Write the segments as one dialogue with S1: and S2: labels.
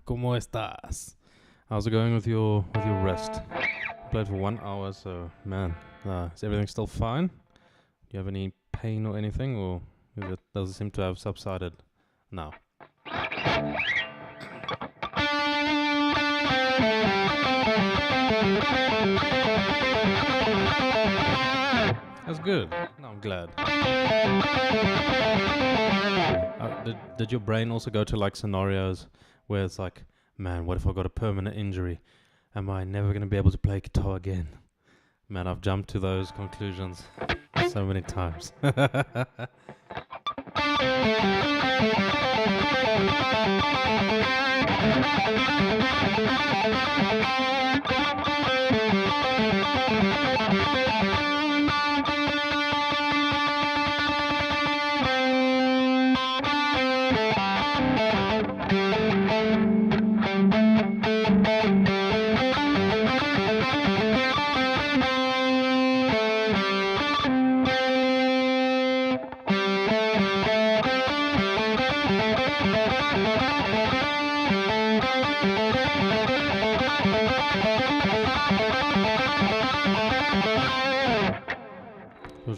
S1: ¿Cómo estás? How's it going with your wrist? You played for 1 hour, so man, is everything still fine? Do you have any pain or anything, or does it seem to have subsided now? That's good. No, I'm glad. Did your brain also go to like scenarios where it's like, man, what if I got a permanent injury? Am I never going to be able to play guitar again? Man, I've jumped to those conclusions so many times.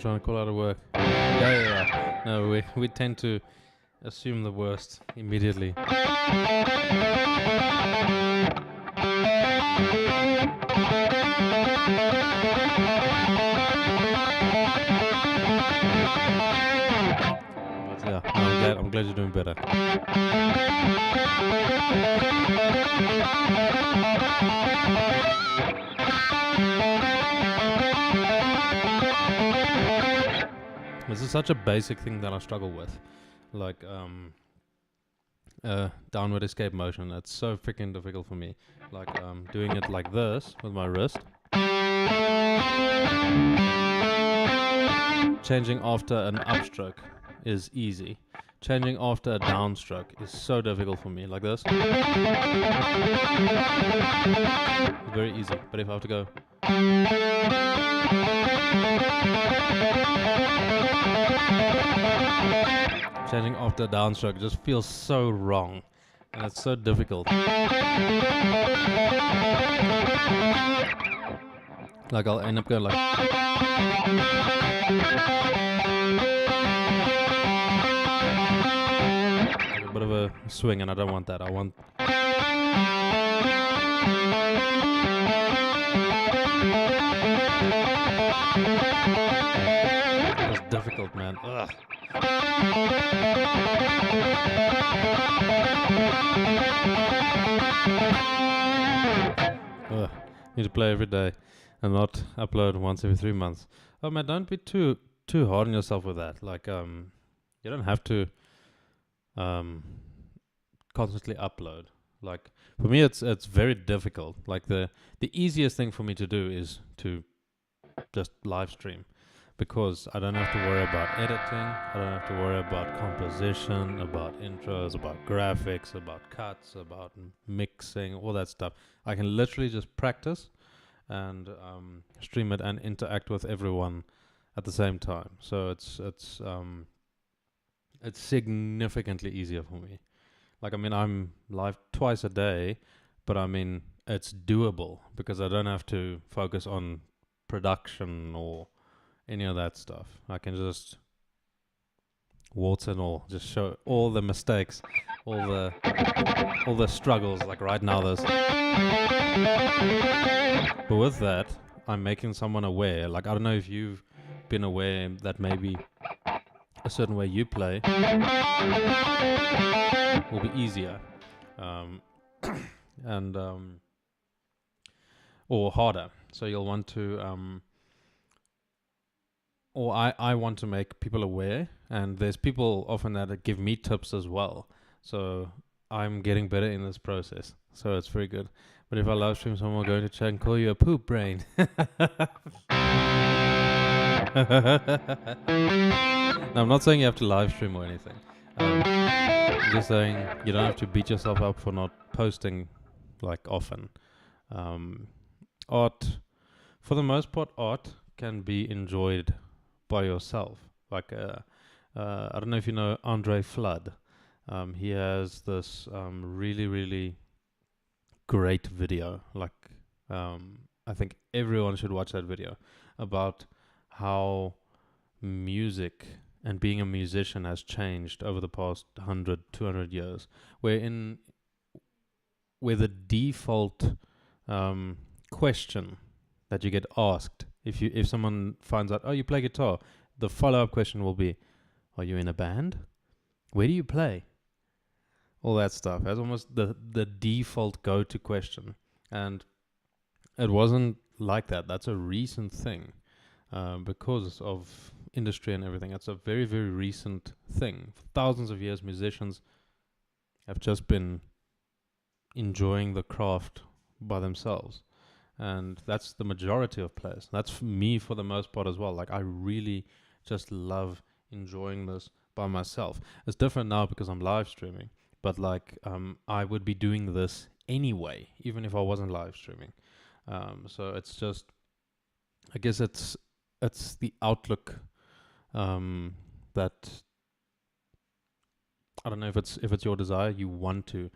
S1: Trying to call out of work. Yeah. No, we tend to assume the worst immediately. But yeah, no, I'm glad you're doing better. This is such a basic thing that I struggle with, like downward escape motion. It's so freaking difficult for me. Like doing it like this with my wrist, changing after an upstroke is easy. Changing after a downstroke is so difficult for me. Like this, very easy. But if I have to go. Changing after a downstroke just feels so wrong, and it's so difficult. Like I'll end up going like, a bit of a swing, and I don't want that. I want it's difficult, man. Ugh. Need to play every day and not upload once every 3 months. Oh man, don't be too hard on yourself with that. Like you don't have to constantly upload. Like for me it's very difficult. Like the easiest thing for me to do is to just live stream, because I don't have to worry about editing, I don't have to worry about composition, about intros, about graphics, about cuts, about mixing, all that stuff. I can literally just practice and stream it and interact with everyone at the same time. So it's significantly easier for me. Like, I mean, I'm live twice a day, but I mean, it's doable because I don't have to focus on production or any of that stuff. I can just warts and all, just show all the mistakes, all the struggles. Like right now, there's. But with that, I'm making someone aware. Like I don't know if you've been aware that maybe a a certain way you play will be easier, and or harder. So you'll want to, or I want to make people aware, and there's people often that give me tips as well. So I'm getting better in this process. So it's very good. But if I live stream, someone will go to chat and call you a poop brain. No, I'm not saying you have to live stream or anything. I'm just saying you don't have to beat yourself up for not posting like often. Art, for the most part, art can be enjoyed by yourself. Like, I don't know if you know Andre Flood. He has this really, really great video. Like, I think everyone should watch that video about how music and being a musician has changed over the past 100, 200 years. Where the default question that you get asked if someone finds out, oh, you play guitar, the follow-up question will be, are you in a band? Where do you play? All that stuff. That's almost the default go-to question. And it wasn't like that. That's a recent thing because of industry and everything. It's a very, very recent thing. For thousands of years, musicians have just been enjoying the craft by themselves. And that's the majority of players. That's me for the most part as well. Like, I really just love enjoying this by myself. It's different now because I'm live streaming. But like, I would be doing this anyway, even if I wasn't live streaming. So it's just, I guess it's the outlook that, I don't know if it's your desire. You want to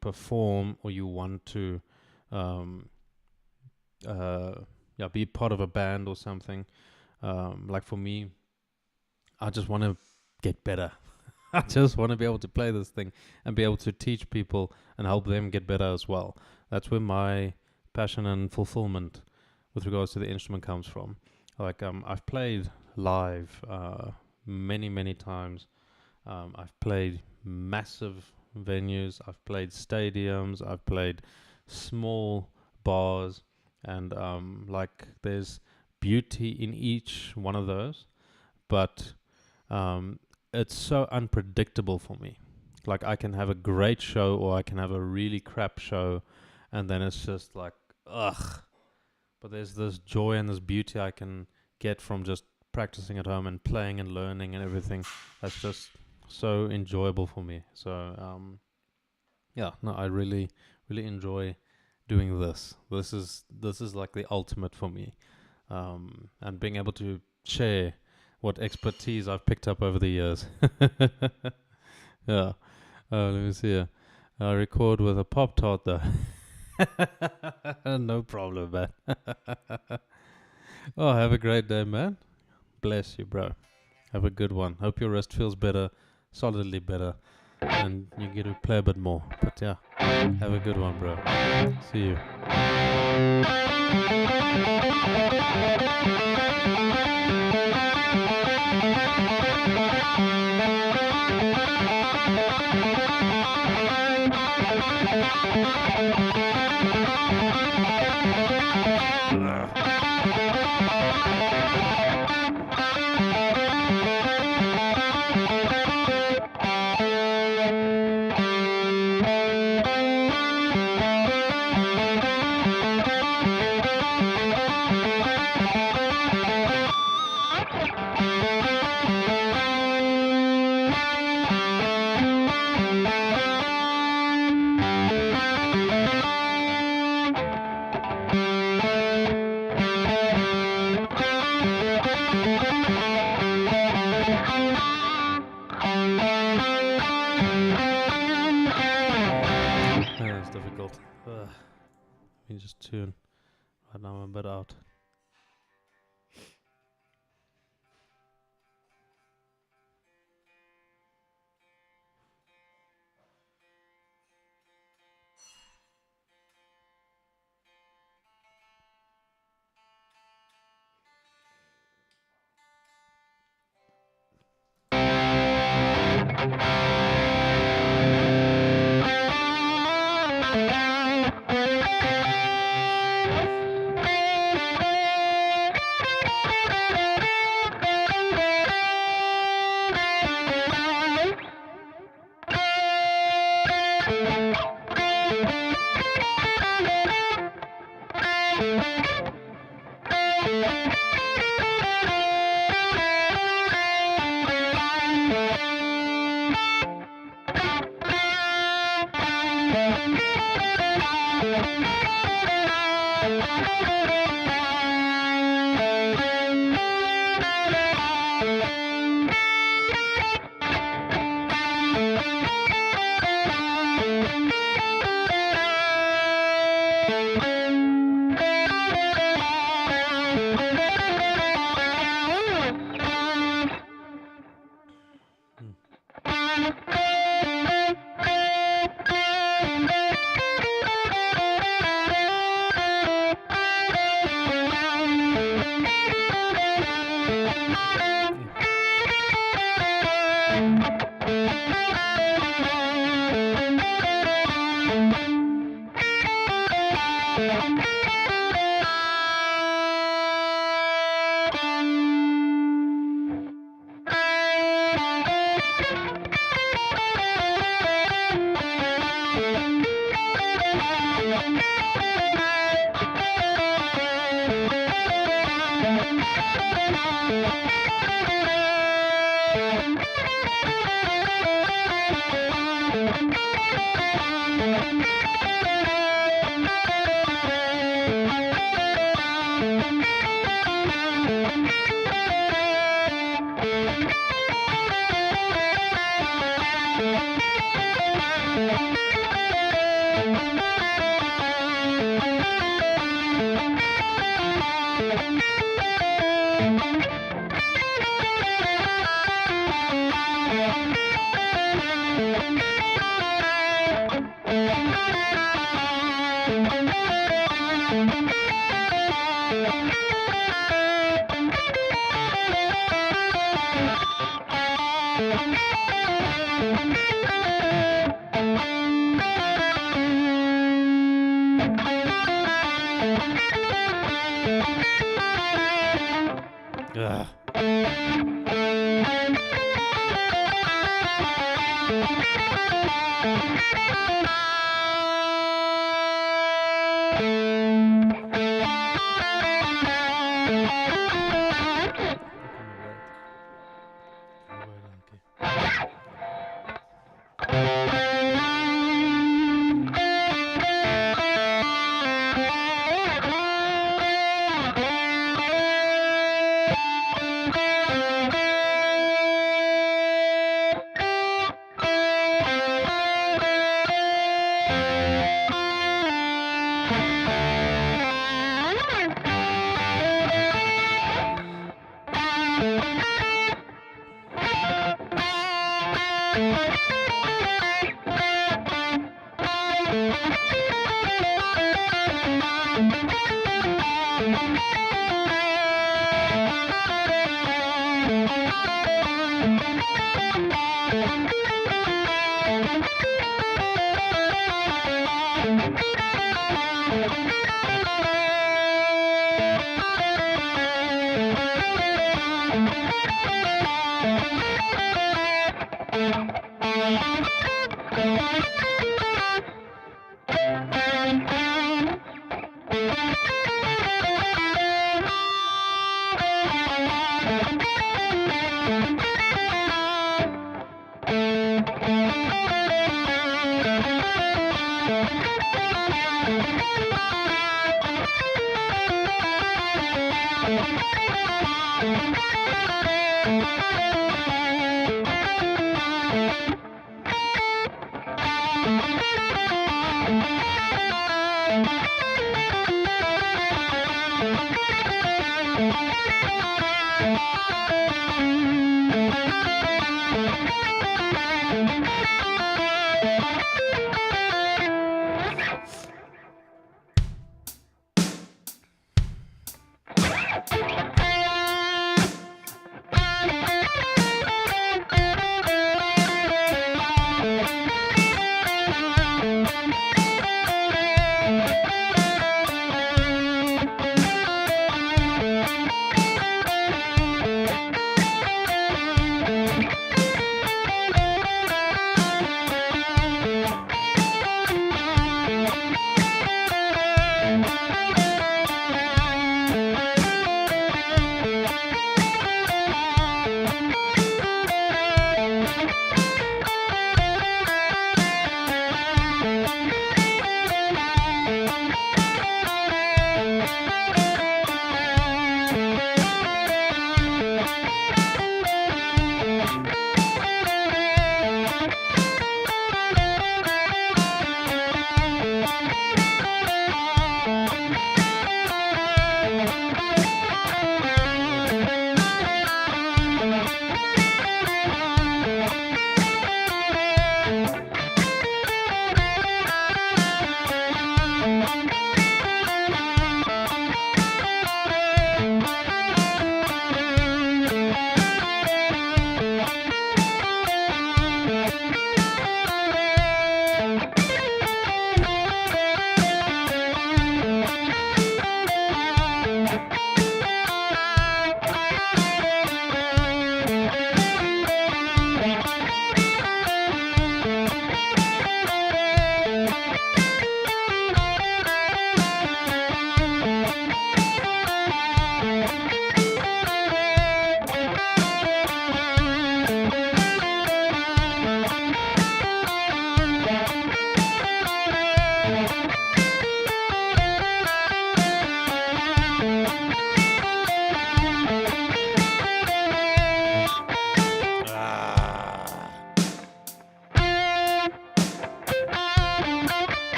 S1: perform, or you want to be part of a band or something. Like for me, I just want to get better. I just want to be able to play this thing and be able to teach people and help them get better as well. That's where my passion and fulfillment with regards to the instrument comes from. Like, I've played live many, many times. I've played massive venues. I've played stadiums. I've played small bars. And like, there's beauty in each one of those. But it's so unpredictable for me. Like, I can have a great show or I can have a really crap show, and then it's just like, ugh. But there's this joy and this beauty I can get from just practicing at home and playing and learning and everything. That's just so enjoyable for me. So, I really, really enjoy doing this. This is like the ultimate for me. And being able to share what expertise I've picked up over the years. Yeah. Let me see here. I record with a Pop-Tart though. No problem, man. Oh, have a great day, man. Bless you, bro. Have a good one. Hope your wrist feels better, solidly better, and you get to play a bit more. But yeah, have a good one, bro. See you. It's difficult. Let me just tune. Right now I'm a bit out.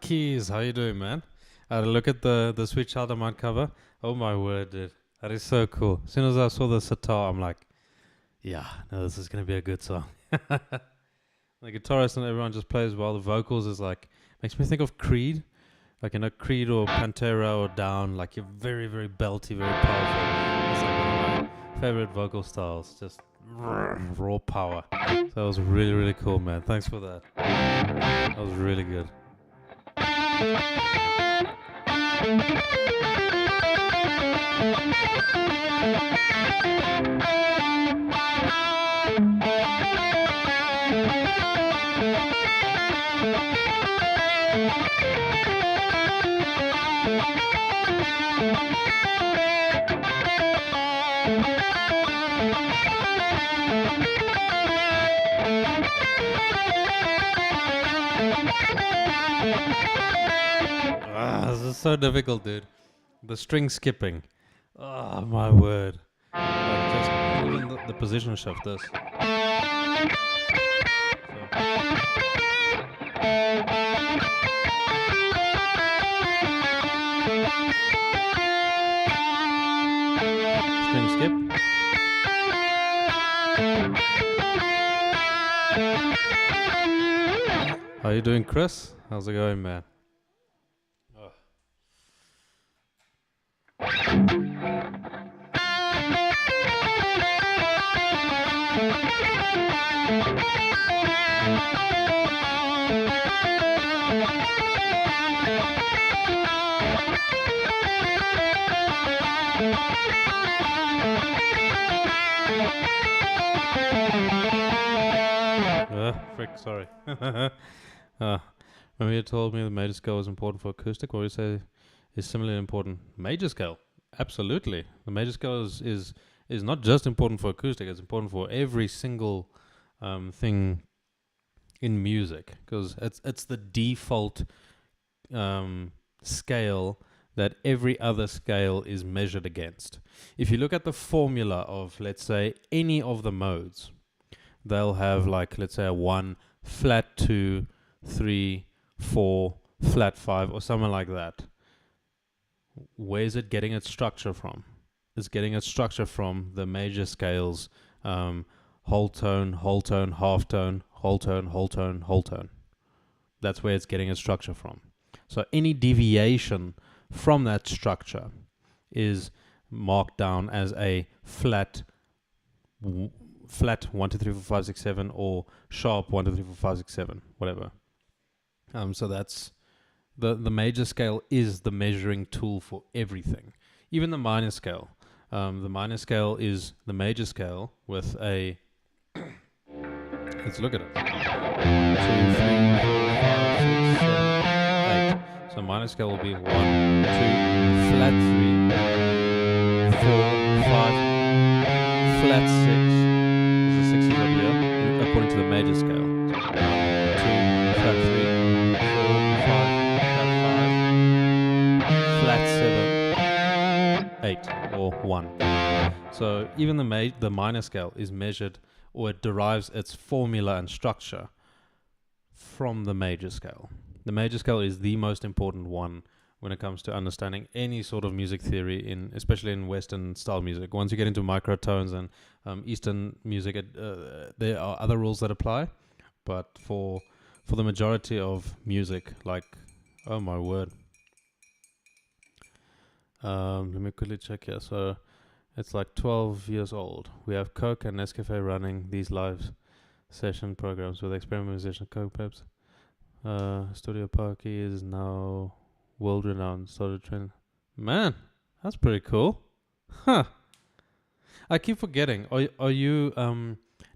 S1: Keys, how you doing, man? I had a look at the Sweet Child of Mine cover. Oh my word, dude. That is so cool. As soon as I saw the sitar, I'm like, yeah, no, this is going to be a good song. The guitarist and everyone just plays well. The vocals is like, makes me think of Creed. Like, you know, Creed or Pantera or Down. Like, you're very, very belty, very powerful. It's like one of my favorite vocal styles. Just raw power. So that was really, really cool, man. Thanks for that. That was really good. This is so difficult, dude. The string skipping. Oh, my word. Like, just even the position shift, this. String skip. How you doing, Chris? How's it going, man? Frick, sorry. Remember you told me the major scale was important for acoustic, or you say is similarly important? Major scale, absolutely. The major scale is not just important for acoustic, it's important for every single thing in music, because it's the default scale that every other scale is measured against. If you look at the formula of, let's say, any of the modes, they'll have, like, let's say a 1, flat 2, 3, 4, flat 5, or something like that. Where's it getting its structure from? It's getting its structure from the major scales, whole tone, half tone, whole tone, whole tone, whole tone. That's where it's getting its structure from. So any deviation from that structure is marked down as a flat 1, 2, 3, 4, 5, 6, 7, or sharp 1, 2, 3, 4, 5, 6, 7, whatever. So that's the major scale is the measuring tool for everything, even the minor scale. The minor scale is the major scale with a. Let's look at it. 2, 3, 4, 5, 6, 7, 8. So minor scale will be 1, 2, flat 3, 4, 5, flat 6. There's a 6 up here, according to the major scale. 1, 2, flat 3, 4, 5, flat 7, flat 7, 8, or 1. So even the minor scale is measured, or it derives its formula and structure from the major scale. The major scale is the most important one when it comes to understanding any sort of music theory, especially in Western style music. Once you get into microtones and Eastern music, there are other rules that apply. But for the majority of music, like, oh my word. Let me quickly check here. So it's like 12 years old. We have Coke and Nescafe running these live session programs with experimental musician Coke Peps. Studio Parky is now world renowned. Started training. Man, that's pretty cool. Huh. I keep forgetting. Are you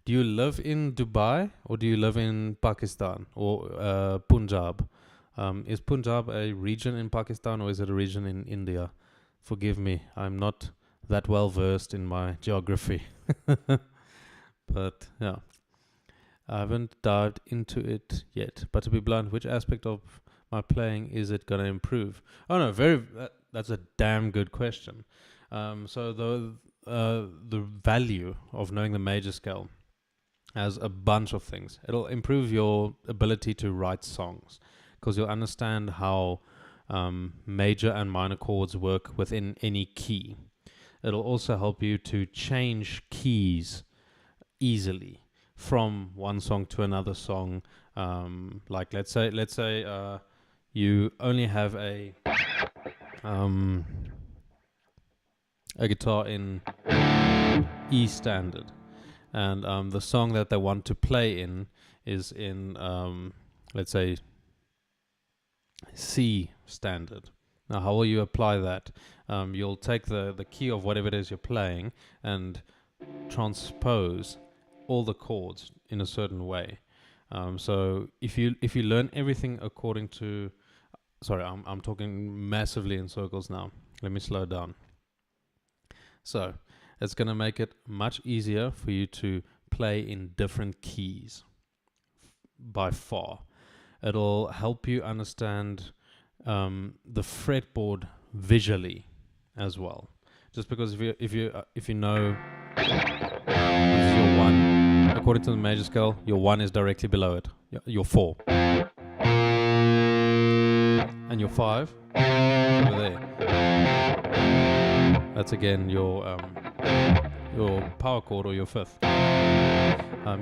S1: do you live in Dubai or do you live in Pakistan or Punjab? Is Punjab a region in Pakistan or is it a region in India? Forgive me, I'm not that well versed in my geography. But yeah, I haven't dived into it yet. But to be blunt, which aspect of my playing is it going to improve? Oh no, that's a damn good question. So the value of knowing the major scale has a bunch of things. It'll improve your ability to write songs, because you'll understand how major and minor chords work within any key. It'll also help you to change keys easily from one song to another song. Like let's say you only have a guitar in E standard, and the song that they want to play in is in let's say C standard. Now, how will you apply that? You'll take the key of whatever it is you're playing and transpose all the chords in a certain way. So if you learn everything according to, sorry, I'm talking massively in circles now. Let me slow down. So it's going to make it much easier for you to play in different keys by far. It'll help you understand the fretboard visually as well. Just because if you know this is your 1, according to the major scale, your 1 is directly below it. Your 4 and your 5 over there. That's again your power chord or your 5th.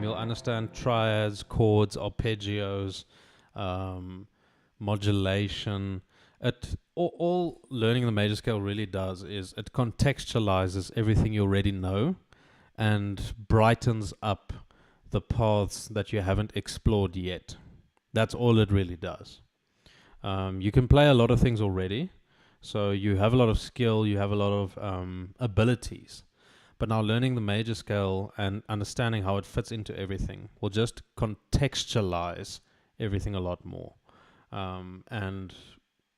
S1: You'll understand triads, chords, arpeggios, modulation. All learning the major scale really does is it contextualizes everything you already know and brightens up the paths that you haven't explored yet. That's all it really does. You can play a lot of things already, so you have a lot of skill, you have a lot of abilities. But now learning the major scale and understanding how it fits into everything will just contextualize everything a lot more. And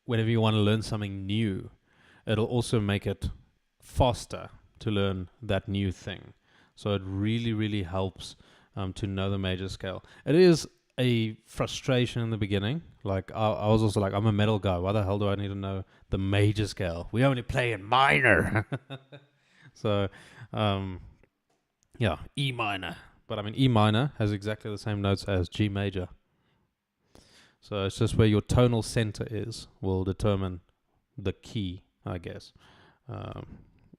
S1: whenever you want to learn something new, it'll also make it faster to learn that new thing. So it really, really helps to know the major scale. It is a frustration in the beginning. Like I was also like, I'm a metal guy. Why the hell do I need to know the major scale? We only play in minor. So, yeah, E minor. But I mean, E minor has exactly the same notes as G major. So it's just where your tonal center is will determine the key, I guess.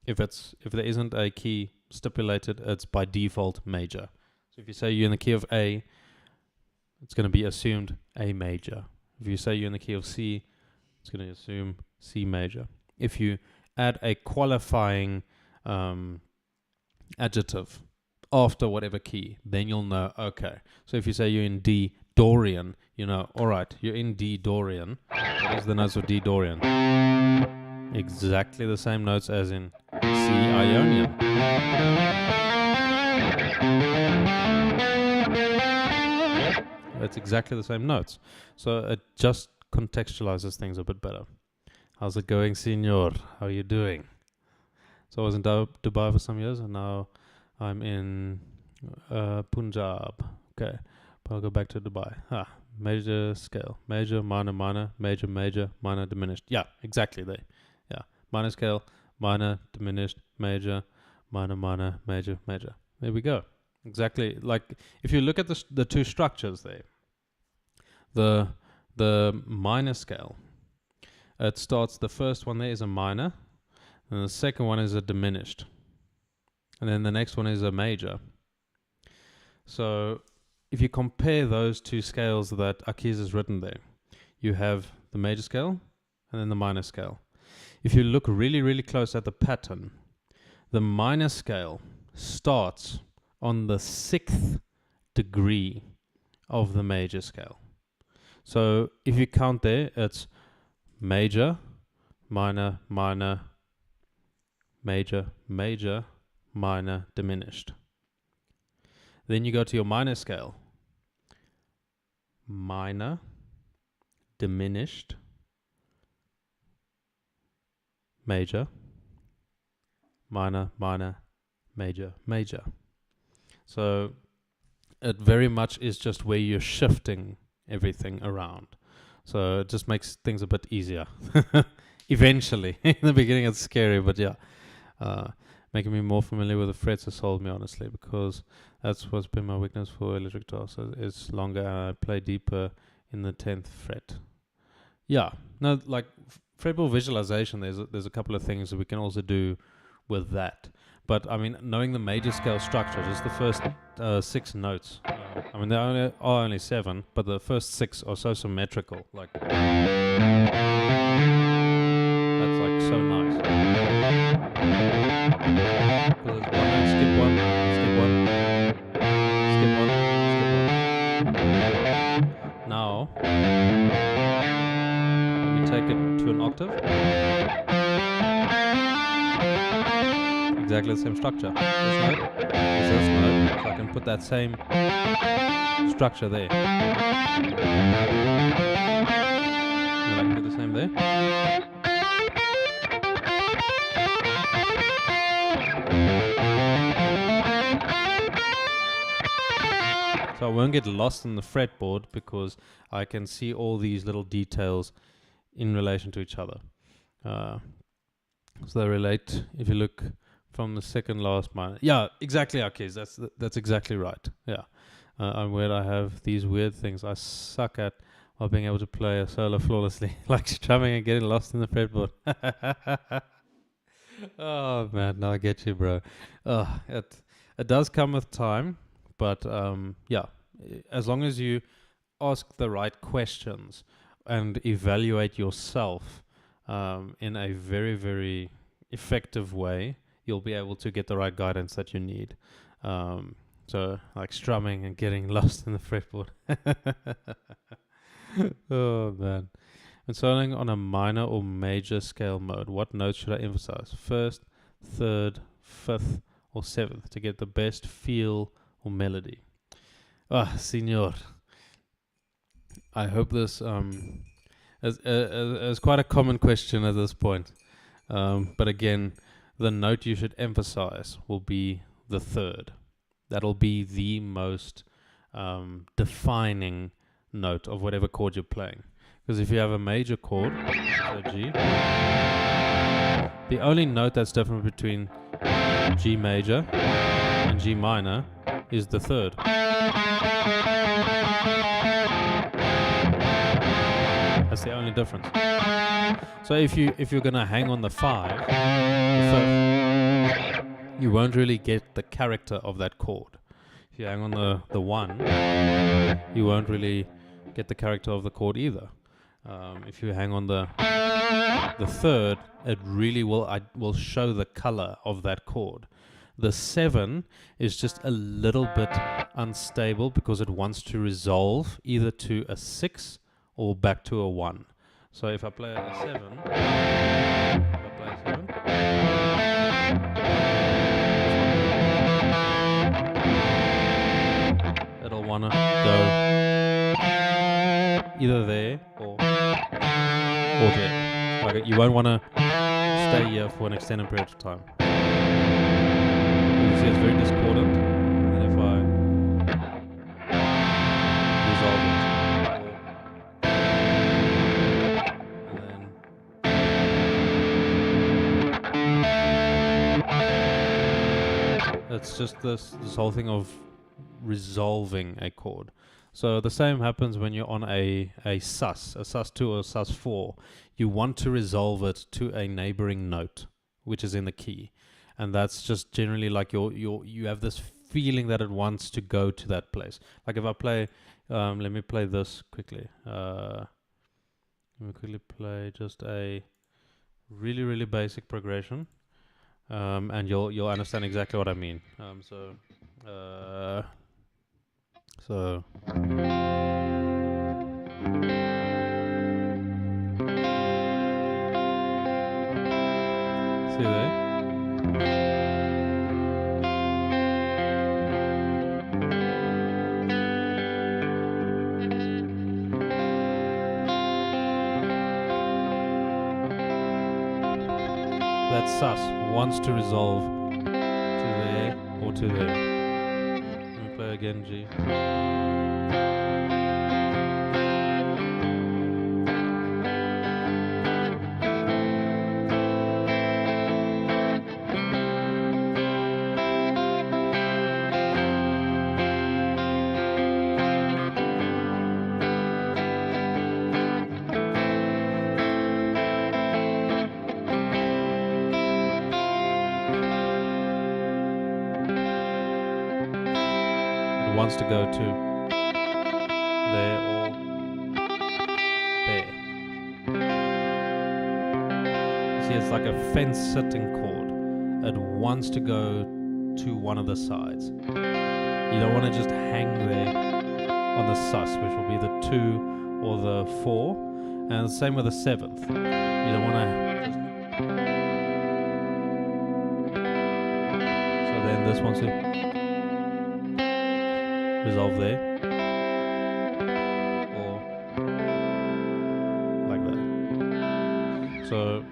S1: If there isn't a key stipulated, it's by default major. So if you say you're in the key of A, it's going to be assumed A major. If you say you're in the key of C, it's going to assume C major. If you add a qualifying adjective after whatever key, then you'll know, okay. So if you say you're in D Dorian, you know, all right, you're in D Dorian. What is the notes of D Dorian? Exactly the same notes as in C Ionian. It's exactly the same notes. So it just contextualizes things a bit better. How's it going, senor? How are you doing? So I was in Dubai for some years, and now I'm in Punjab. Okay, but I'll go back to Dubai. Major scale. Major, minor, minor, major, major, minor, diminished. Yeah, exactly there. Yeah, minor scale, minor, diminished, major, minor, minor, major, major. There we go. Exactly. Like, if you look at the two structures there, the minor scale, it starts, the first one there is a minor, and the second one is a diminished, and then the next one is a major. So if you compare those two scales that Akiz has written there, you have the major scale and then the minor scale. If you look really, really close at the pattern, the minor scale starts on the 6th degree of the major scale. So if you count there, it's major, minor, minor, major, major, minor, diminished. Then you go to your minor scale. Minor, diminished, major, minor, minor, major, major. So it very much is just where you're shifting everything around. So it just makes things a bit easier. Eventually. In the beginning it's scary, but yeah. Making me more familiar with the frets has sold me, honestly, because that's what's been my weakness for electric guitar. So it's longer and I play deeper in the 10th fret. Yeah. No, like fretboard visualization, there's a couple of things that we can also do with that. But I mean, knowing the major scale structure, just the first 6 notes. I mean, there are only 7, but the first 6 are so symmetrical. Like that's like so nice. Because it's 1 note, skip 1, skip 1, skip 1, skip 1. Now, let me take it to an octave. Exactly the same structure. This note is this note, so I can put that same structure there. And I can do the same there. So I won't get lost in the fretboard because I can see all these little details in relation to each other. So they relate, if you look from the second last minor. Yeah, exactly, okay, that's exactly right. Yeah. I'm weird, I have these weird things I suck at while being able to play a solo flawlessly, like strumming and getting lost in the fretboard. Oh man, no, I get you, bro. It does come with time, but yeah, as long as you ask the right questions and evaluate yourself in a very, very effective way, you'll be able to get the right guidance that you need. So like strumming and getting lost in the fretboard. Oh man. And soloing on a minor or major scale mode, what notes should I emphasize? First, third, fifth, or seventh to get the best feel or melody? Senor. I hope this is quite a common question at this point. But again, the note you should emphasize will be the third. That'll be the most defining note of whatever chord you're playing. Because if you have a major chord, so G, the only note that's different between G major and G minor is the third. That's the only difference. So if you're gonna hang on the 5, the fifth, you won't really get the character of that chord. If you hang on the 1, you won't really get the character of the chord either. If you hang on the third, it really will show the color of that chord. The 7 is just a little bit unstable because it wants to resolve either to a 6 or back to a 1. So if I play a 7, it'll wanna go either there or there. Like you won't wanna stay here for an extended period of time. You can see it's very discordant. And if I resolve it, it's just this whole thing of resolving a chord. So the same happens when you're on a sus 2 or a sus 4. You want to resolve it to a neighboring note, which is in the key, and that's just generally like you have this feeling that it wants to go to that place. Like if I play, let me play this quickly. Let me quickly play just a really basic progression. And you'll understand exactly what I mean. So see there? That sus wants to resolve to there or to there. Let me play again, G. wants to go to there or there. See, it's like a fence-sitting chord. It wants to go to one of the sides. You don't want to just hang there on the sus, which will be the 2 or the 4, and the same with the 7th. You don't want to just... So then this wants to resolve there, or like that. So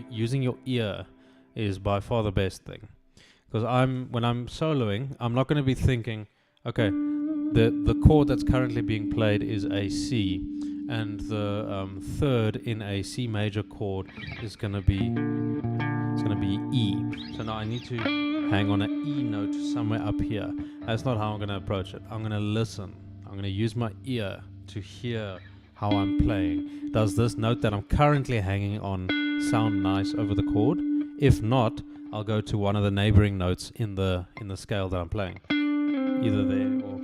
S1: using your ear is by far the best thing, because when I'm soloing, I'm not going to be thinking, okay, the chord that's currently being played is a C, and the third in a C major chord is going to be E. So now I need to hang on an E note somewhere up here. That's not how I'm going to approach it. I'm going to listen. I'm going to use my ear to hear how I'm playing. Does this note that I'm currently hanging on sound nice over the chord? If not, I'll go to one of the neighboring notes in the scale that I'm playing, either there or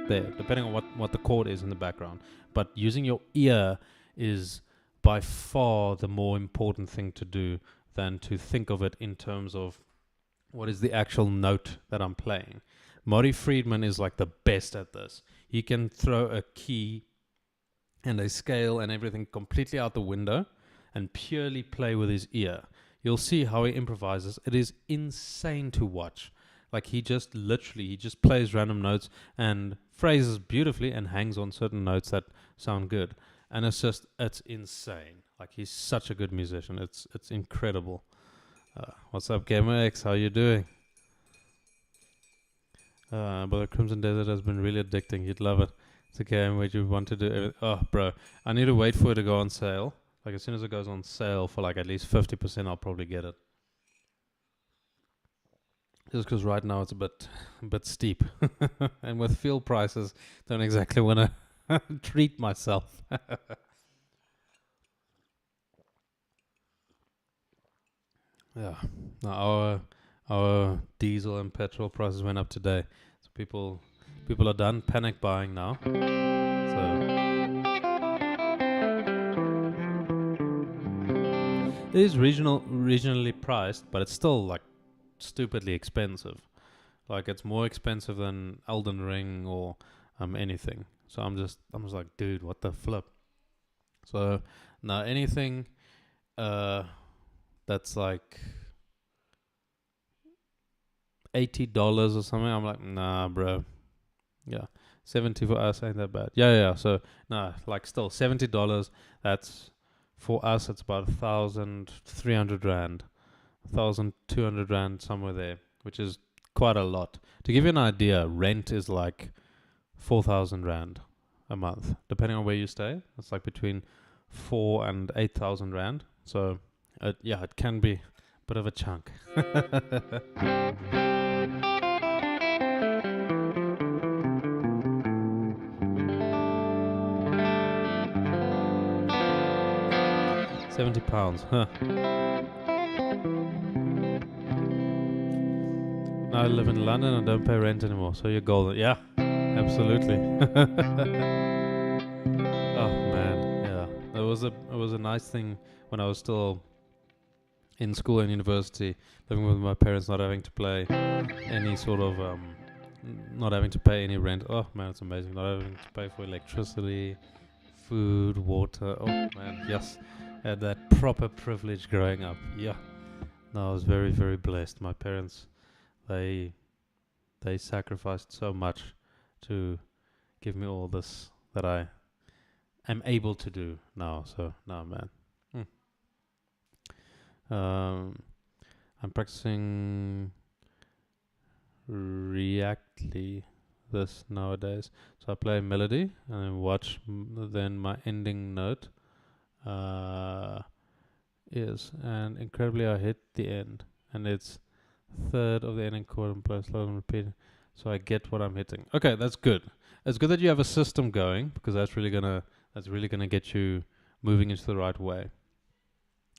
S1: there, depending on what the chord is in the background. But using your ear is by far the more important thing to do than to think of it in terms of what is the actual note that I'm playing. Maury Friedman is like the best at this. He can throw a key and a scale and everything completely out the window and purely play with his ear. You'll see how he improvises. It is insane to watch. Like he just plays random notes and phrases beautifully and hangs on certain notes that sound good. And it's insane. Like he's such a good musician. It's incredible. What's up, Gamer X? How you doing? But the Crimson Desert has been really addicting. You'd love it. It's a game where you want to do everything. Oh, bro, I need to wait for it to go on sale. Like as soon as it goes on sale for like at least 50%, I'll probably get it. Just because right now it's a bit steep, and with fuel prices, don't exactly want to treat myself. Yeah, now our diesel and petrol prices went up today, so people are done panic buying now. So it is regionally priced, but it's still like stupidly expensive. Like it's more expensive than Elden Ring or anything. So I'm just like, dude, what the flip? So now anything that's like $80 or something, I'm like, nah, bro. Yeah, 70 for us ain't that bad. Yeah. So nah, like still $70. That's for us. It's about 1,300 rand, 1,200 rand, somewhere there, which is quite a lot. To give you an idea, rent is like 4,000 rand a month, depending on where you stay. It's like between 4 and 8,000 rand. So it can be a bit of a chunk. £70, huh? Now I live in London and don't pay rent anymore, so you're golden. Yeah, absolutely. Oh man, yeah. It was a nice thing when I was still in school and university, living with my parents, not having to pay any sort of not having to pay any rent. Oh man, it's amazing. Not having to pay for electricity, food, water. Oh man, yes. Had that proper privilege growing up. Yeah. No, I was very, very blessed. My parents, they sacrificed so much to give me all this that I am able to do now. So, no, man. I'm practicing Reactly this nowadays. So I play a melody and then watch then my ending note is, and incredibly I hit the end, and it's third of the ending chord and play slow and repeat, so I get what I'm hitting. Okay, that's good. It's good that you have a system going, because that's really gonna get you moving into the right way.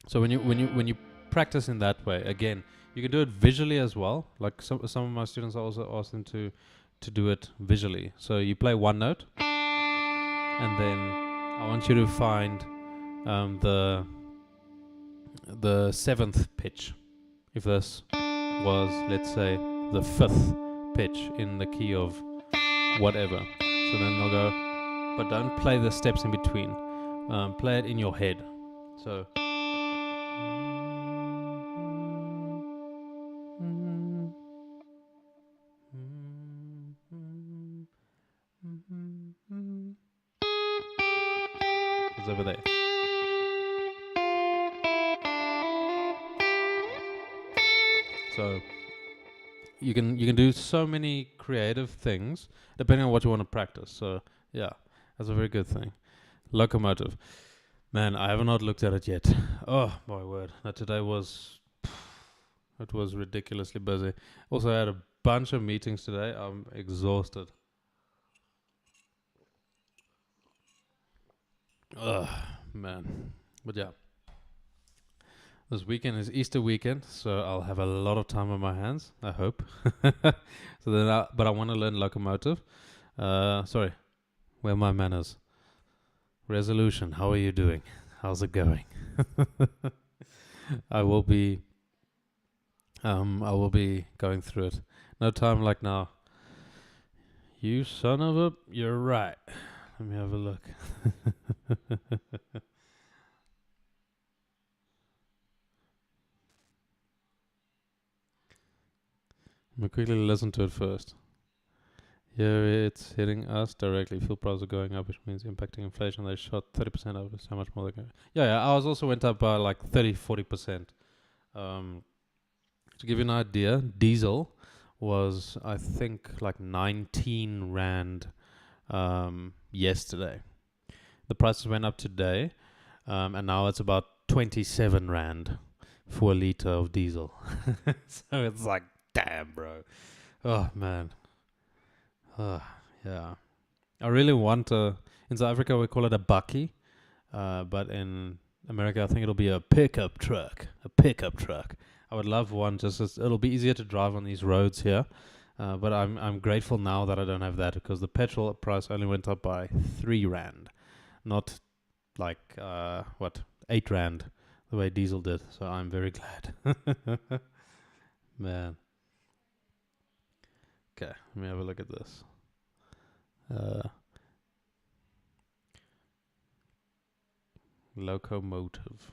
S1: So when you practice in that way, again, you can do it visually as well. Like some of my students, I also ask them to to do it visually. So you play one note, and then I want you to find the seventh pitch. If this was, let's say, the fifth pitch in the key of whatever. So then they'll go, but don't play the steps in between. Play it in your head. So. It's over there. So you can do so many creative things depending on what you want to practice. So yeah, that's a very good thing. Locomotive. Man, I have not looked at it yet. Oh my word. Today was it was ridiculously busy. Also I had a bunch of meetings today. I'm exhausted. Ugh, man. But yeah. This weekend is Easter weekend, so I'll have a lot of time on my hands, I hope. So then but I want to learn locomotive. Sorry, where are my manners? Resolution, how are you doing? How's it going? I will be going through it. No time like now. You son of a, you're right. Let me have a look. I'm going to quickly listen to it first. Here it's hitting us directly. Fuel prices are going up, which means impacting inflation. They shot 30% up. It's how much more they're going. Yeah, ours also went up by like 30-40%. To give you an idea, diesel was, I think, like 19 Rand yesterday. The prices went up today, and now it's about 27 Rand for a liter of diesel. So it's like, damn, bro. Oh, man. Yeah. I really want in South Africa we call it a bakkie, but in America I think it'll be a pickup truck. I would love one, just as it'll be easier to drive on these roads here. But I'm grateful now that I don't have that, because the petrol price only went up by 3 Rand, not like 8 Rand the way diesel did. So I'm very glad. Man. Okay, let me have a look at this. Locomotive.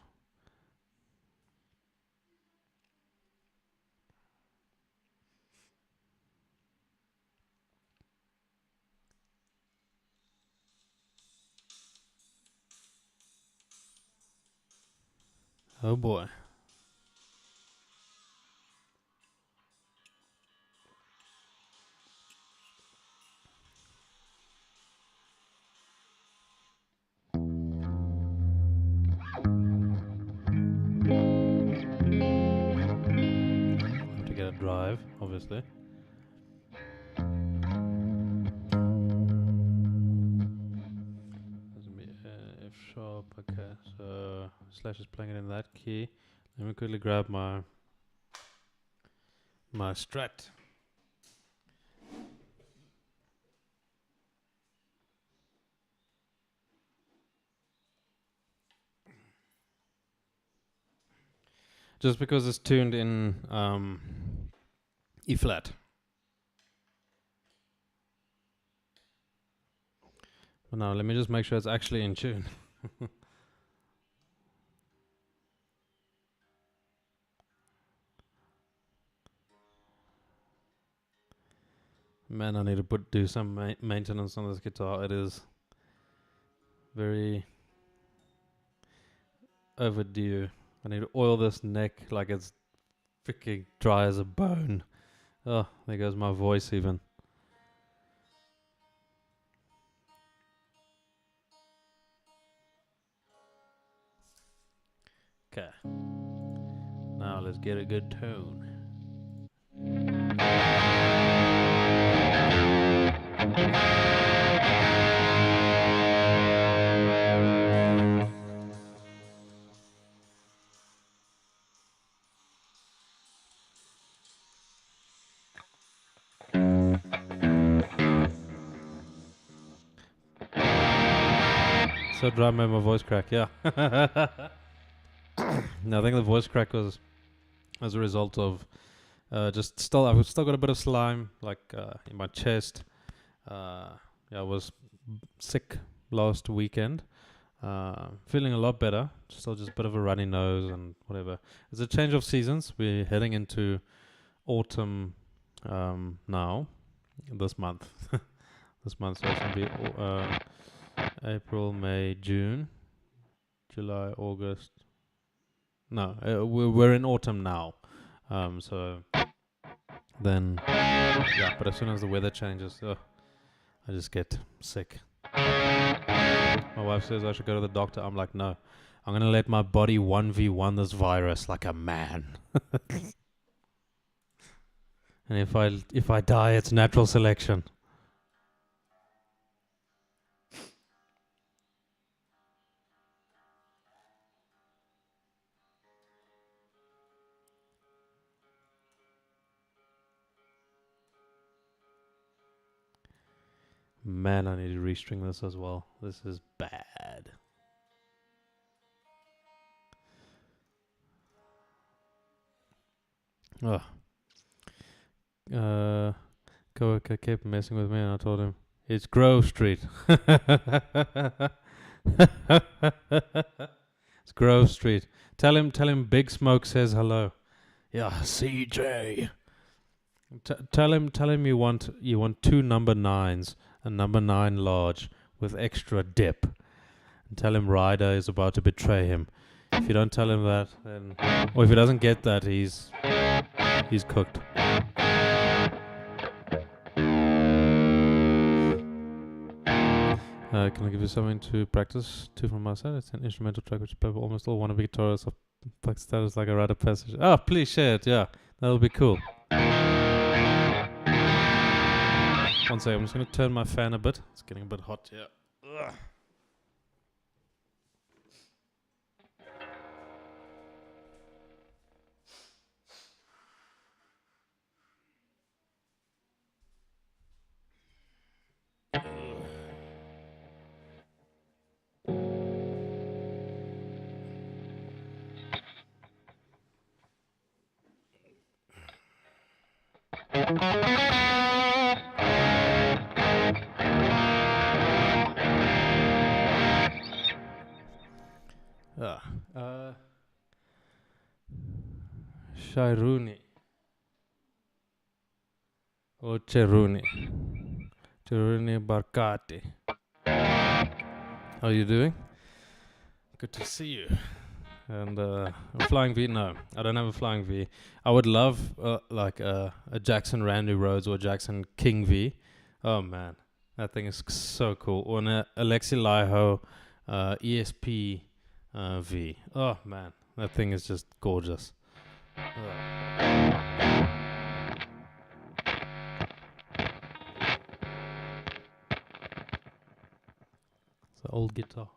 S1: Oh boy. To get a drive, obviously. F sharp, okay. So Slash is playing it in that key. Let me quickly grab my Strat. Just because it's tuned in E flat. But now let me just make sure it's actually in tune. Man, I need to do some maintenance on this guitar. It is very overdue. I need to oil this neck like it's freaking dry as a bone. Oh, there goes my voice even. Okay. Now let's get a good tone. so dry, made my voice crack. Yeah. No, I think the voice crack was as a result of I've still got a bit of slime in my chest. I was sick last weekend. Feeling a lot better. Still just a bit of a runny nose and whatever. It's a change of seasons. We're heading into autumn now. This month. This month, so it's going to be April, May, June, July, August. No, we're in autumn now. So then, but as soon as the weather changes, I just get sick. My wife says I should go to the doctor. I'm like, no. I'm going to let my body 1v1 this virus like a man. And if I die, it's natural selection. Man, I need to restring this as well. This is bad. Coworker kept messing with me and I told him, it's Grove Street. It's Grove Street. Tell him Big Smoke says hello. Yeah, CJ. Tell him you want 2 number 9s, a number 9 large with extra dip. And tell him Ryder is about to betray him. If you don't tell him that, then, or if he doesn't get that, he's cooked. Can I give you something to practice to from my side? It's an instrumental track which I play for almost all wannabe guitarists of like status like a rite of passage. Oh, please share it. Yeah, that'll be cool. One second, I'm just going to turn my fan a bit. It's getting a bit hot here. Ugh. Shairuni or Cheruni Barkati. How are you doing? Good to see you. And a flying V? No, I don't have a flying V. I would love a Jackson Randy Rhodes or Jackson King V. Oh man, that thing is so cool. Or an Alexi Laiho ESP V. Oh man, that thing is just gorgeous. It's an old guitar.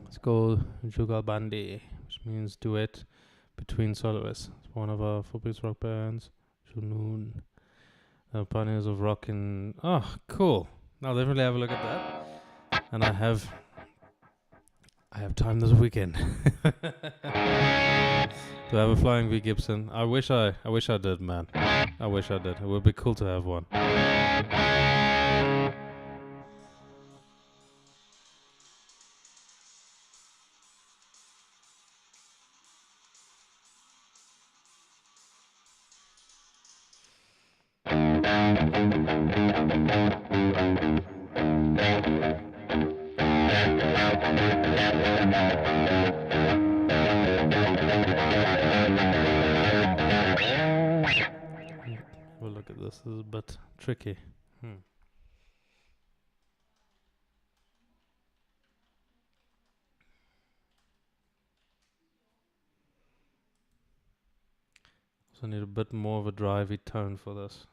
S1: It's called Jugalbandi, which means duet between soloists. It's one of our 4-piece rock bands. Junoon. Pioneers of rock in... Oh, cool. I'll definitely have a look at that. And I have time this weekend. Do I have a flying V Gibson? I wish I did, man. I wish I did. It would be cool to have one. Well, look at this. This is a bit tricky. So I need a bit more of a drivey tone for this.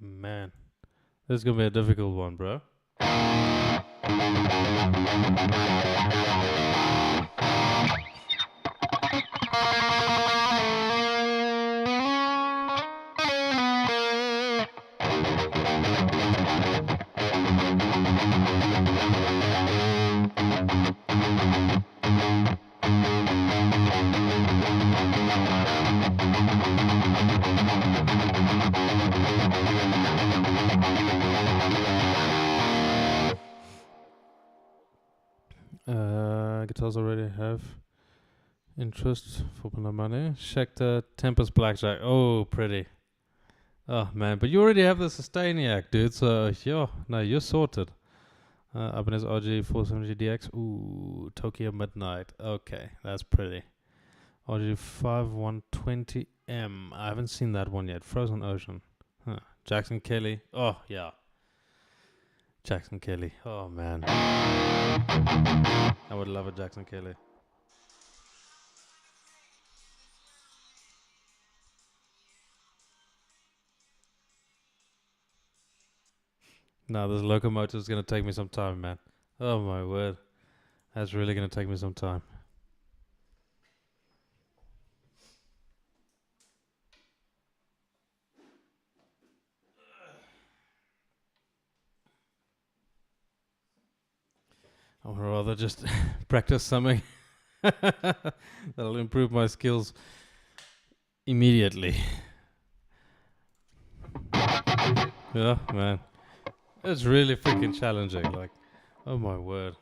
S1: Man, this is gonna be a difficult one, bro. Guitars already have interest for money. Schecter, Tempest Blackjack. Oh, pretty. Oh, man. But you already have the Sustainiac, dude. So, you're sorted. Ibanez RGR321EX. Ooh, Tokyo Midnight. Okay, that's pretty. RG5120M. I haven't seen that one yet. Frozen Ocean. Jackson Kelly. Oh, yeah. Jackson Kelly. Oh, man. I would love a Jackson Kelly. Nah, this locomotive is going to take me some time, man. Oh, my word. That's really going to take me some time. I would rather just practice something that'll improve my skills immediately. Yeah, man. It's really freaking challenging. Like, oh my word.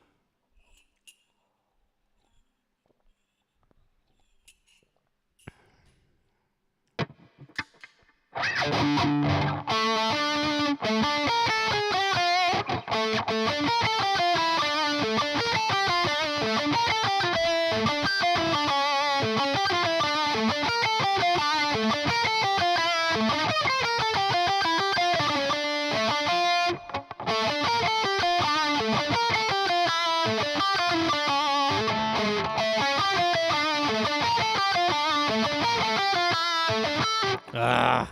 S1: Ah.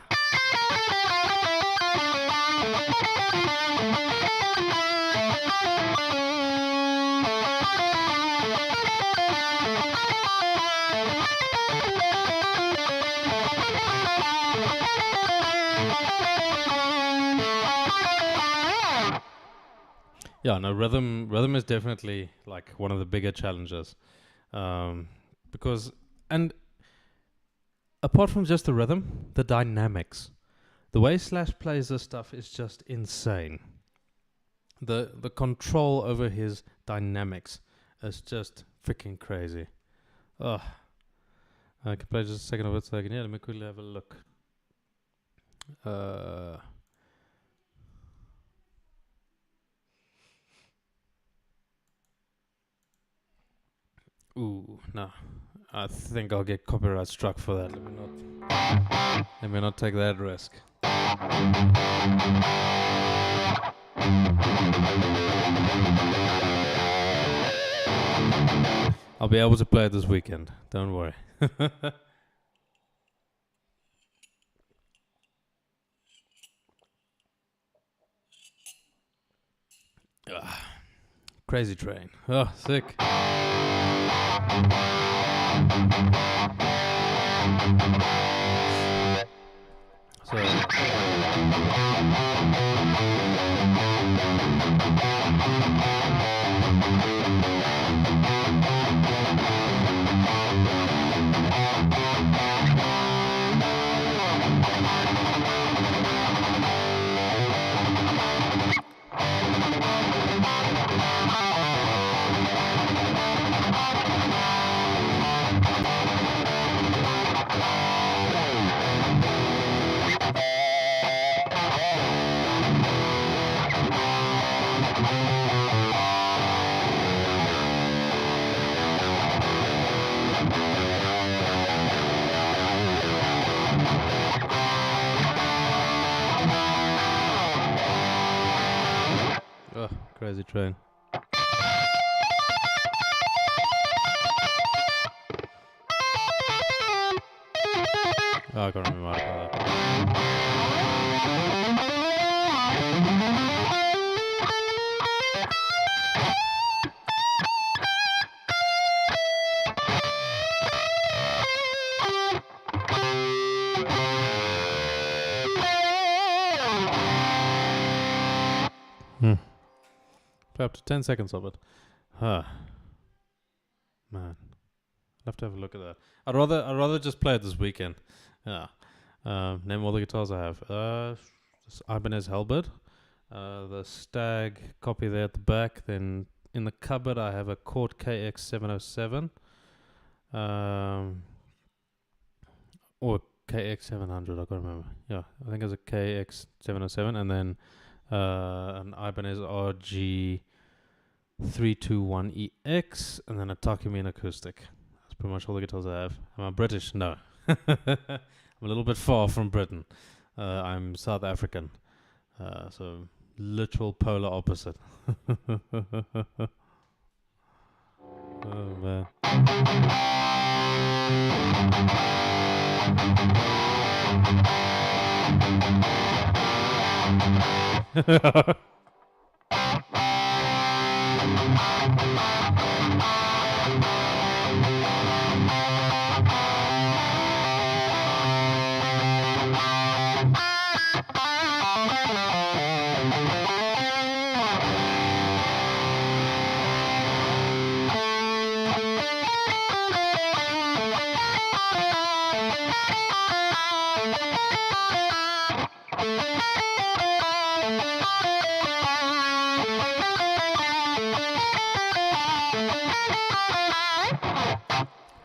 S1: Yeah, no, rhythm is definitely like one of the bigger challenges, because, and apart from just the rhythm, the dynamics, the way Slash plays this stuff is just insane. The control over his dynamics is just freaking crazy. Ugh. I can play just a second of it so I can, let me quickly have a look. Ooh, no. I think I'll get copyright struck for that. Let me not take that risk. I'll be able to play it this weekend. Don't worry. Crazy Train. Oh, sick. So crazy train. Oh, I can't remember about that. Up to 10 seconds of it. Man, I'll have to have a look at that. I'd rather just play it this weekend. Yeah. Name all the guitars I have. This Ibanez Halberd. The Stagg copy there at the back. Then in the cupboard I have a Cort KX707. Or KX700, I can't remember. Yeah, I think it's a KX707. And then an Ibanez RGR321EX, and then a Takamine Acoustic. That's pretty much all the guitars I have. Am I British? No. I'm a little bit far from Britain. I'm South African. So literal polar opposite. Oh man.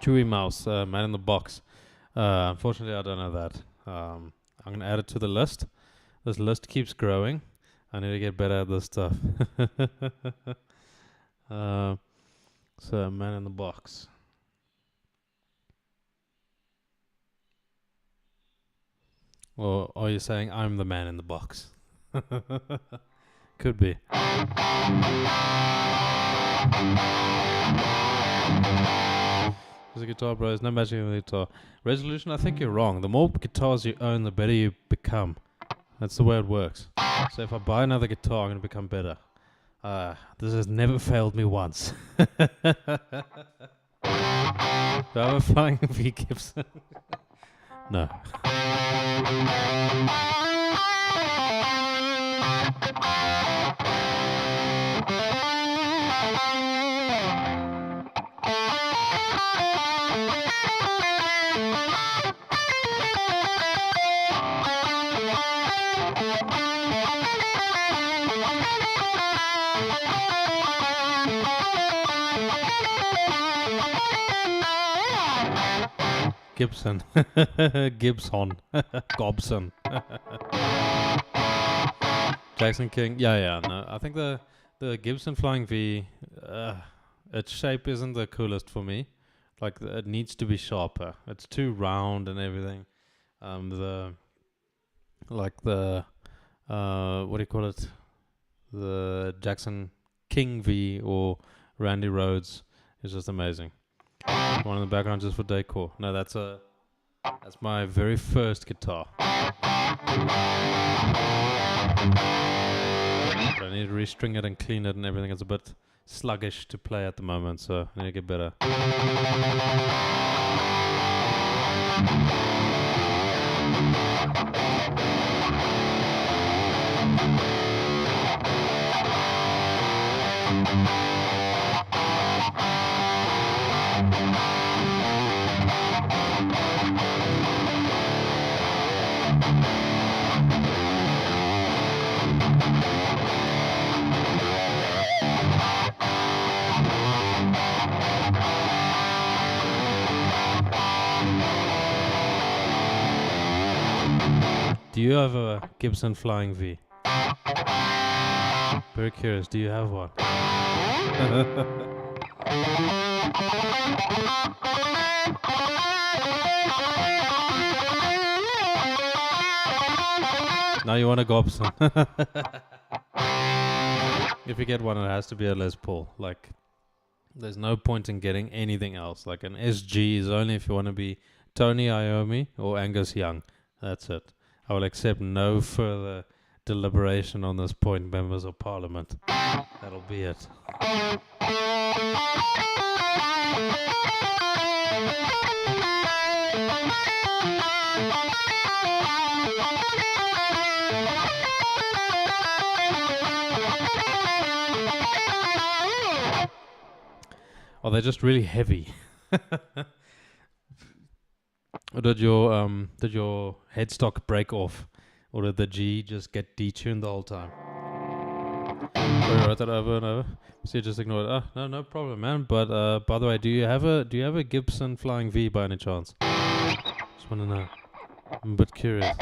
S1: Chewy Mouse, Man in the Box. Unfortunately, I don't know that. I'm going to add it to the list. This list keeps growing. I need to get better at this stuff. So, Man in the Box. Or are you saying I'm the man in the box? Could be. There's a guitar, bro. There's no magic in the guitar. Resolution, I think you're wrong. The more guitars you own, the better you become. That's the way it works. So if I buy another guitar, I'm going to become better. This has never failed me once. Do I have a Flying V Gibson? No. Gibson. Gibson. Gobson. Jackson King. Yeah, no. I think the Gibson Flying V, its shape isn't the coolest for me. Like, it needs to be sharper. It's too round and everything. What do you call it? The Jackson King V or Randy Rhodes is just amazing. One in the background just for decor. No, that's my very first guitar. But I need to restring it and clean it and everything. It's a bit sluggish to play at the moment, so I need to get better. Do you have a Gibson Flying V? Very curious, do you have one? Now you want a Gobson. If you get one, it has to be a Les Paul. Like, there's no point in getting anything else. Like, an SG is only if you want to be Tony Iommi or Angus Young. That's it. I will accept no further deliberation on this point, members of Parliament. That'll be it. Oh, they're just really heavy. Did your headstock break off, or did the G just get detuned the whole time? I wrote that over and over. So you just ignored it. Oh, no problem, man. But by the way, do you have a Gibson Flying V by any chance? Just want to know. I'm a bit curious.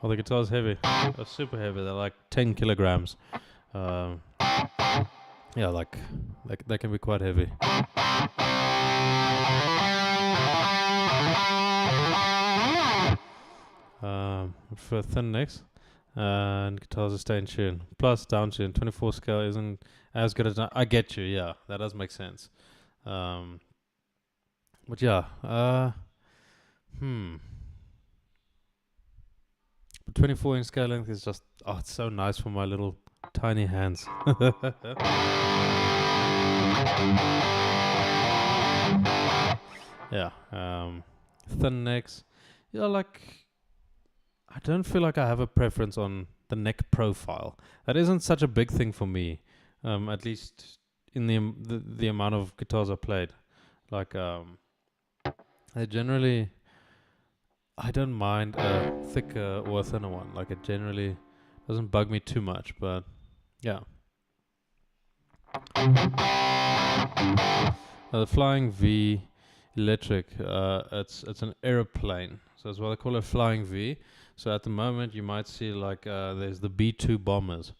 S1: Oh, the guitar's heavy. They're super heavy. They're like 10 kilograms. Yeah, like they can be quite heavy. For thin necks and guitars are stay in tune. Plus down tune. 24 scale isn't as good as I get you. Yeah, that does make sense. But yeah. But 24 inch scale length is just it's so nice for my little tiny hands. Yeah. Thin necks. Yeah, like I don't feel like I have a preference on the neck profile. That isn't such a big thing for me. At least in the amount of guitars I played. Like I generally I don't mind a thicker or a thinner one. Like it generally doesn't bug me too much, but yeah. The Flying V electric, it's an aeroplane. So that's why they call it Flying V. So at the moment you might see like there's the B-2 bombers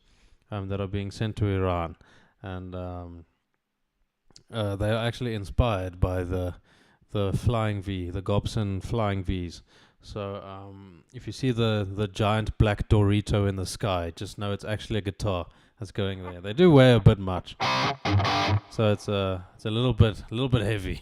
S1: that are being sent to Iran. And they are actually inspired by the Flying V, the Gobson Flying Vs. So if you see the giant black Dorito in the sky, just know it's actually a guitar that's going there. They do weigh a bit much, so it's a little bit heavy.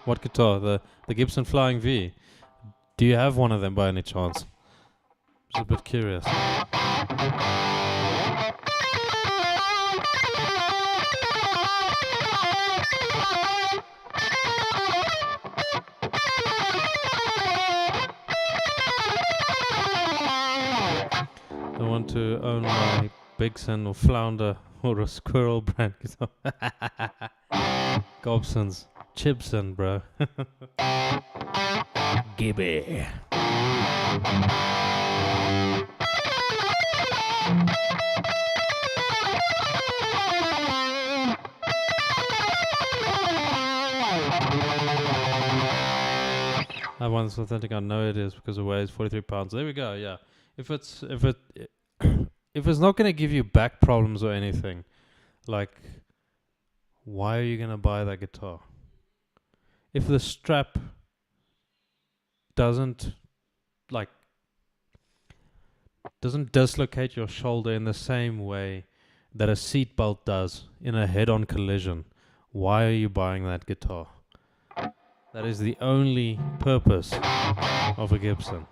S1: What guitar? The Gibson Flying V. Do you have one of them by any chance? Just a bit curious. I want to own my Bigson or Flounder or a Squirrel brand guitar. Gobsons. Chibson, bro. Gibby. That one's authentic. I know it is because it weighs 43 pounds. There we go. Yeah. If it if it's not going to give you back problems or anything, like, why are you going to buy that guitar? If the strap doesn't dislocate your shoulder in the same way that a seatbelt does in a head-on collision, why are you buying that guitar? That is the only purpose of a Gibson.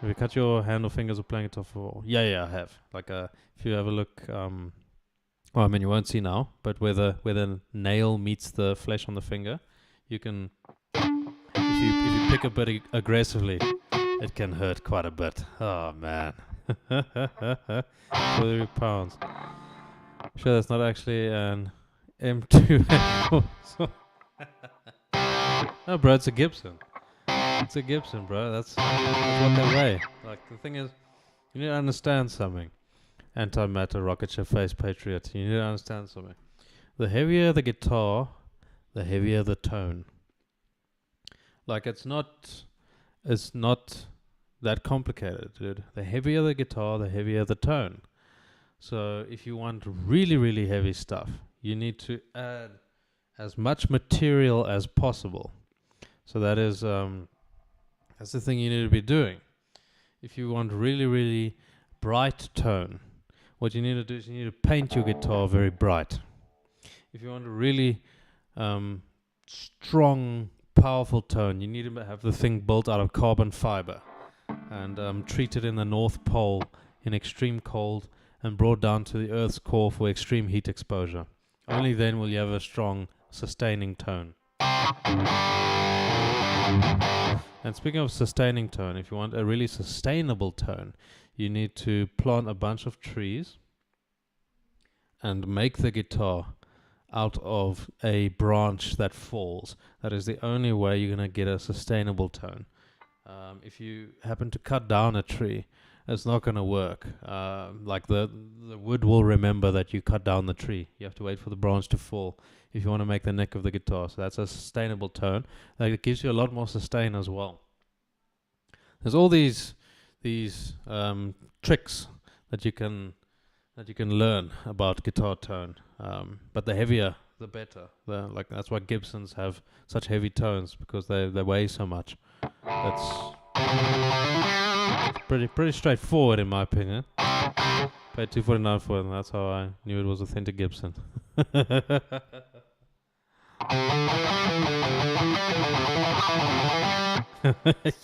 S1: Have you cut your hand or fingers or playing guitar for? Yeah, I have. Like, if you have a look, well, I mean, you won't see now, but where the nail meets the flesh on the finger, you can, if you pick a bit aggressively, it can hurt quite a bit. Oh man, 40 pounds. Sure, that's not actually an M2. No, bro, it's a Gibson. It's a Gibson, bro. That's what they weigh. Like, the thing is, you need to understand something. Antimatter, rocket ship face, patriot. You need to understand something. The heavier the guitar, the heavier the tone. Like, it's not that complicated, dude. The heavier the guitar, the heavier the tone. So if you want really, really heavy stuff, you need to add as much material as possible. So that is that's the thing you need to be doing. If you want really, really bright tone, what you need to do is you need to paint your guitar very bright. If you want a really strong, powerful tone, you need to have the thing built out of carbon fiber and treated in the North Pole in extreme cold and brought down to the Earth's core for extreme heat exposure. Only then will you have a strong, sustaining tone. And speaking of sustaining tone, if you want a really sustainable tone, you need to plant a bunch of trees and make the guitar out of a branch that falls. That is the only way you're going to get a sustainable tone. If you happen to cut down a tree, it's not going to work. Like the wood will remember that you cut down the tree. You have to wait for the branch to fall if you want to make the neck of the guitar. So that's a sustainable tone. Like, it gives you a lot more sustain as well. There's all these tricks that you can learn about guitar tone. But the heavier, the better. That's why Gibsons have such heavy tones, because they weigh so much. That's pretty straightforward in my opinion. Paid $249 for it, and that's how I knew it was authentic Gibson.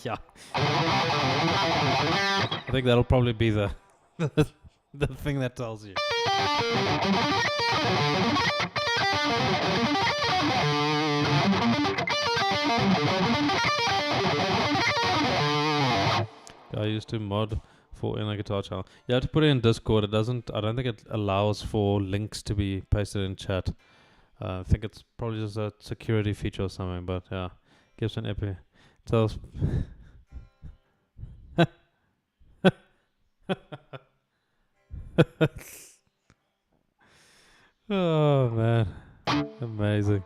S1: Yeah. I think that'll probably be the thing that tells you. I used to mod for in a guitar channel. You have to put it in Discord. I don't think it allows for links to be pasted in chat. I think it's probably just a security feature or something, but yeah. Gibson Epi tells oh man, amazing.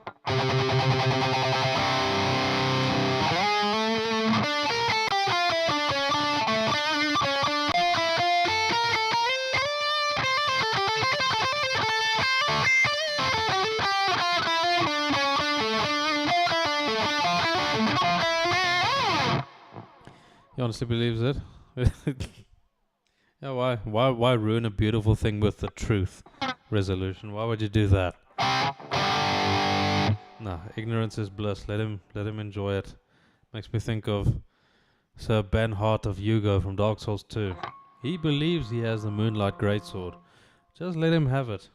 S1: He honestly believes it. Yeah, why ruin a beautiful thing with the truth resolution? Why would you do that? Nah, ignorance is bliss. Let him enjoy it. Makes me think of Sir Ben Hart of Yugo from Dark Souls 2. He believes he has the Moonlight Greatsword. Just let him have it.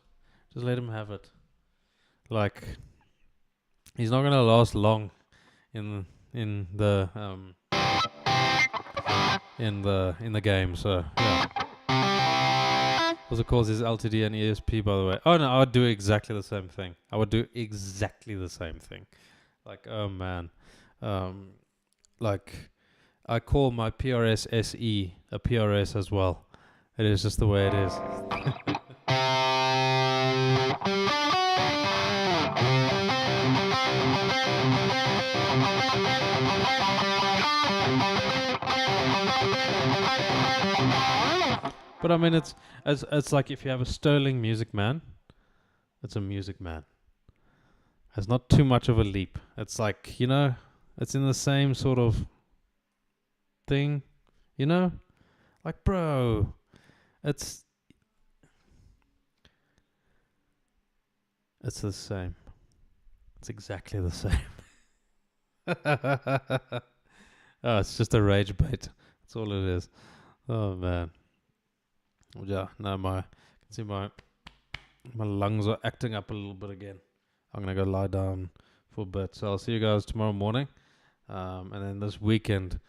S1: Just let him have it. Like, he's not gonna last long in the game, so yeah. Also calls his LTD and ESP, by the way. Oh no, I would do exactly the same thing. Like, oh man. Like, I call my PRS SE a PRS as well. It is just the way it is. But I mean, it's like if you have a sterling Music Man, it's a Music Man. It's not too much of a leap. It's like, you know, it's in the same sort of thing, you know? Like, bro, it's the same. It's exactly the same. Oh, it's just a rage bait. That's all it is. Oh man. Yeah, no, I can see my lungs are acting up a little bit again. I'm gonna go lie down for a bit. So I'll see you guys tomorrow morning. And then this weekend,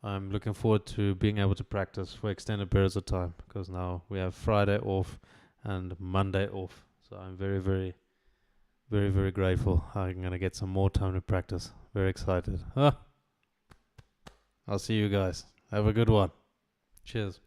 S1: I'm looking forward to being able to practice for extended periods of time, because now we have Friday off and Monday off. So I'm very, very, very, very grateful. I'm gonna get some more time to practice. Very excited. I'll see you guys. Have a good one. Cheers.